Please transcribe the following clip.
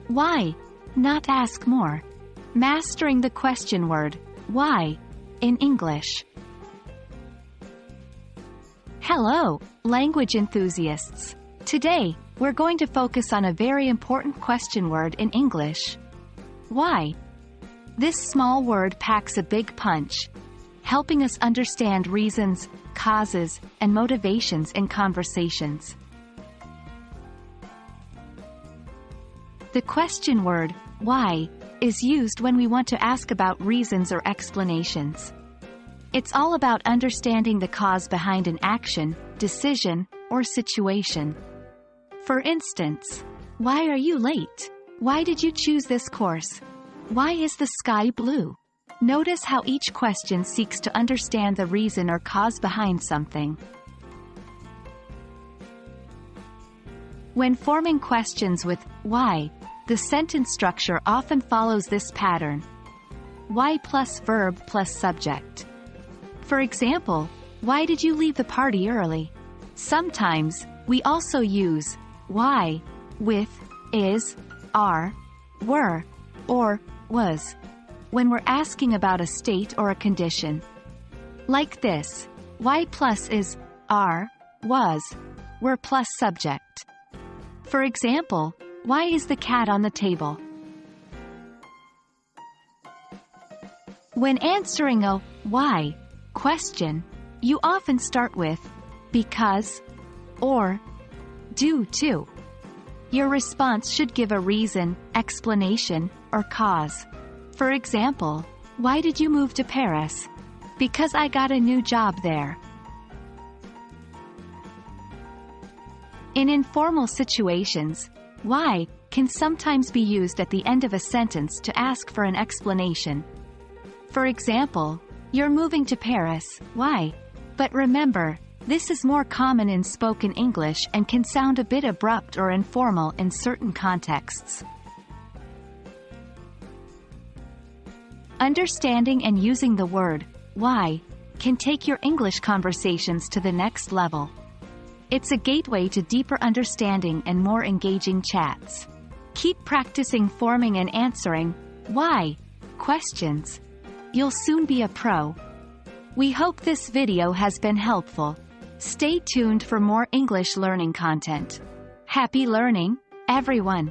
Why? Not ask more. Mastering the question word, why, in English. Hello, language enthusiasts. Today, we're going to focus on a very important question word in English. Why? This small word packs a big punch, helping us understand reasons, causes, and motivations in conversations. The question word, why, is used when we want to ask about reasons or explanations. It's all about understanding the cause behind an action, decision, or situation. For instance, why are you late? Why did you choose this course? Why is the sky blue? Notice how each question seeks to understand the reason or cause behind something. When forming questions with why, the sentence structure often follows this pattern. Why plus verb plus subject. For example, why did you leave the party early? Sometimes, we also use why with is, are, were, or was when we're asking about a state or a condition. Like this, why plus is, are, was, were plus subject. For example, why is the cat on the table? When answering a why question, you often start with because or due to. Your response should give a reason, explanation, or cause. For example, why did you move to Paris? Because I got a new job there. In informal situations, why can sometimes be used at the end of a sentence to ask for an explanation. For example, you're moving to Paris, why? But remember, this is more common in spoken English and can sound a bit abrupt or informal in certain contexts. Understanding and using the word why can take your English conversations to the next level. It's a gateway to deeper understanding and more engaging chats. Keep practicing forming and answering why questions. You'll soon be a pro. We hope this video has been helpful. Stay tuned for more English learning content. Happy learning, everyone!